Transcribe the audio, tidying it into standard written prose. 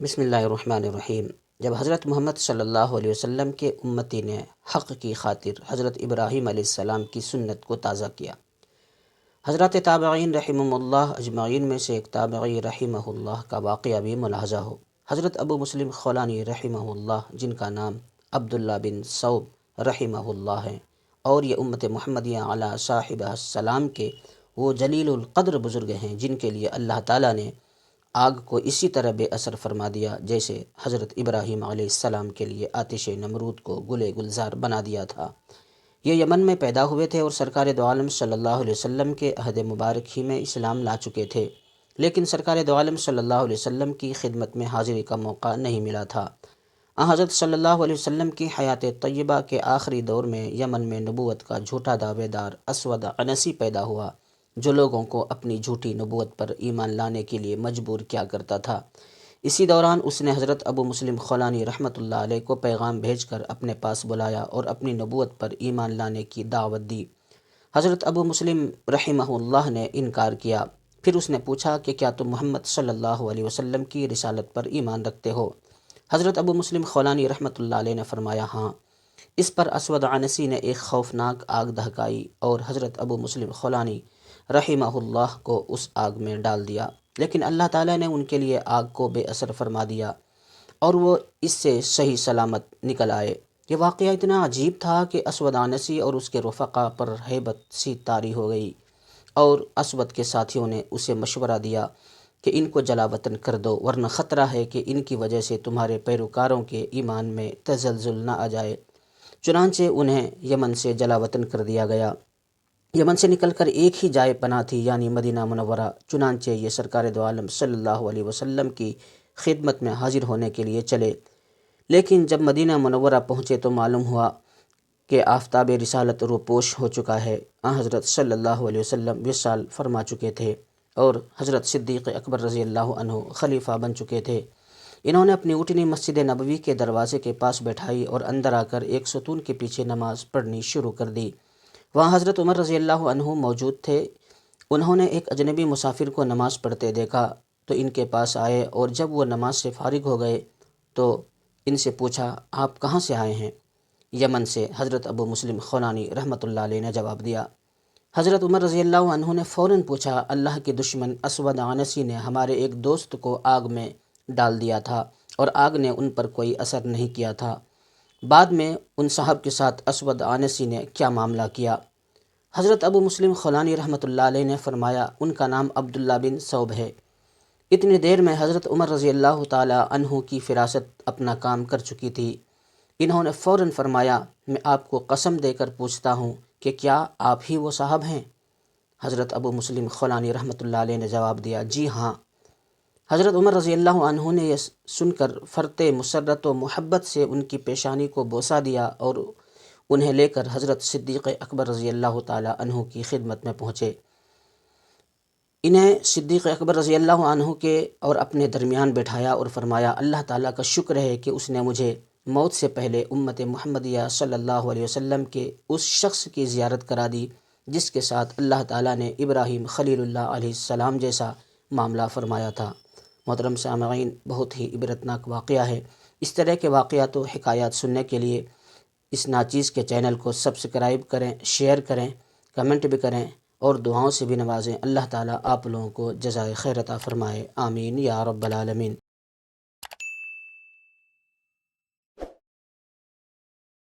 بسم اللہ الرحمن الرحیم۔ جب حضرت محمد صلی اللہ علیہ وسلم کے امتی نے حق کی خاطر حضرت ابراہیم علیہ السلام کی سنت کو تازہ کیا، حضرت تابعین رحمہم اللہ اجمعین میں سے ایک تابعی رحمہ اللہ کا واقعہ بھی ملاحظہ ہو۔ حضرت ابو مسلم خولانی رحمہ اللہ، جن کا نام عبداللہ بن ثوب رحمہ اللہ ہے، اور یہ امت محمدیہ علی صاحبہ السلام کے وہ جلیل القدر بزرگ ہیں جن کے لیے اللہ تعالیٰ نے آگ کو اسی طرح بے اثر فرما دیا جیسے حضرت ابراہیم علیہ السلام کے لیے آتش نمرود کو گلے گلزار بنا دیا تھا۔ یہ یمن میں پیدا ہوئے تھے اور سرکار دو عالم صلی اللہ علیہ وسلم کے عہد مبارک ہی میں اسلام لا چکے تھے، لیکن سرکار دو عالم صلی اللہ علیہ وسلم کی خدمت میں حاضری کا موقع نہیں ملا تھا۔ حضرت صلی اللہ علیہ وسلم کی حیات طیبہ کے آخری دور میں یمن میں نبوت کا جھوٹا دعوے دار اسود عنسی پیدا ہوا، جو لوگوں کو اپنی جھوٹی نبوت پر ایمان لانے کے لیے مجبور کیا کرتا تھا۔ اسی دوران اس نے حضرت ابو مسلم خولانی رحمۃ اللہ علیہ کو پیغام بھیج کر اپنے پاس بلایا اور اپنی نبوت پر ایمان لانے کی دعوت دی۔ حضرت ابو مسلم رحمہ اللہ نے انکار کیا۔ پھر اس نے پوچھا کہ کیا تم محمد صلی اللہ علیہ وسلم کی رسالت پر ایمان رکھتے ہو؟ حضرت ابو مسلم خولانی رحمۃ اللہ علیہ نے فرمایا ہاں۔ اس پر اسود عنسی نے ایک خوفناک آگ دہکائی اور حضرت ابو مسلم خولانی رحمہ اللہ کو اس آگ میں ڈال دیا، لیکن اللہ تعالیٰ نے ان کے لیے آگ کو بے اثر فرما دیا اور وہ اس سے صحیح سلامت نکل آئے۔ یہ واقعہ اتنا عجیب تھا کہ اسود عنسی اور اس کے رفقا پر ہیبت سی طاری ہو گئی، اور اسود کے ساتھیوں نے اسے مشورہ دیا کہ ان کو جلا وطن کر دو، ورنہ خطرہ ہے کہ ان کی وجہ سے تمہارے پیروکاروں کے ایمان میں تزلزل نہ آ جائے۔ چنانچہ انہیں یمن سے جلا وطن کر دیا گیا۔ یمن سے نکل کر ایک ہی جائے پناہ تھی، یعنی مدینہ منورہ۔ چنانچہ یہ سرکار دو عالم صلی اللہ علیہ وسلم کی خدمت میں حاضر ہونے کے لیے چلے، لیکن جب مدینہ منورہ پہنچے تو معلوم ہوا کہ آفتاب رسالت روپوش ہو چکا ہے۔ حضرت صلی اللہ علیہ وسلم وصال فرما چکے تھے اور حضرت صدیق اکبر رضی اللہ عنہ خلیفہ بن چکے تھے۔ انہوں نے اپنی اونٹنی مسجد نبوی کے دروازے کے پاس بیٹھائی اور اندر آ کر ایک ستون کے پیچھے نماز پڑھنی شروع کر دی۔ وہاں حضرت عمر رضی اللہ عنہ موجود تھے۔ انہوں نے ایک اجنبی مسافر کو نماز پڑھتے دیکھا تو ان کے پاس آئے، اور جب وہ نماز سے فارغ ہو گئے تو ان سے پوچھا آپ کہاں سے آئے ہیں؟ یمن سے، حضرت ابو مسلم خولانی رحمۃ اللہ علیہ نے جواب دیا۔ حضرت عمر رضی اللہ عنہ نے فوراً پوچھا اللہ کے دشمن اسود عنسی نے ہمارے ایک دوست کو آگ میں ڈال دیا تھا اور آگ نے ان پر کوئی اثر نہیں کیا تھا، بعد میں ان صاحب کے ساتھ اسود عنسی نے کیا معاملہ کیا؟ حضرت ابو مسلم خولانی رحمۃ اللہ علیہ نے فرمایا ان کا نام عبداللہ بن ثوب ہے۔ اتنی دیر میں حضرت عمر رضی اللہ تعالی عنہ کی فراست اپنا کام کر چکی تھی۔ انہوں نے فوراً فرمایا میں آپ کو قسم دے کر پوچھتا ہوں کہ کیا آپ ہی وہ صاحب ہیں؟ حضرت ابو مسلم خولانی رحمۃ اللہ علیہ نے جواب دیا جی ہاں۔ حضرت عمر رضی اللہ عنہ نے یہ سن کر فرط مسرت و محبت سے ان کی پیشانی کو بوسہ دیا اور انہیں لے کر حضرت صدیق اکبر رضی اللہ تعالی عنہ کی خدمت میں پہنچے۔ انہیں صدیق اکبر رضی اللہ عنہ کے اور اپنے درمیان بٹھایا اور فرمایا اللہ تعالیٰ کا شکر ہے کہ اس نے مجھے موت سے پہلے امت محمدیہ صلی اللہ علیہ وسلم کے اس شخص کی زیارت کرا دی جس کے ساتھ اللہ تعالیٰ نے ابراہیم خلیل اللہ علیہ السلام جیسا معاملہ فرمایا تھا۔ محترم سامعین، بہت ہی عبرتناک واقعہ ہے۔ اس طرح کے واقعات و حکایات سننے کے لیے اس ناچیز کے چینل کو سبسکرائب کریں، شیئر کریں، کمنٹ بھی کریں اور دعاؤں سے بھی نوازیں۔ اللہ تعالیٰ آپ لوگوں کو جزائے خیر عطا فرمائے، آمین یا رب العالمین۔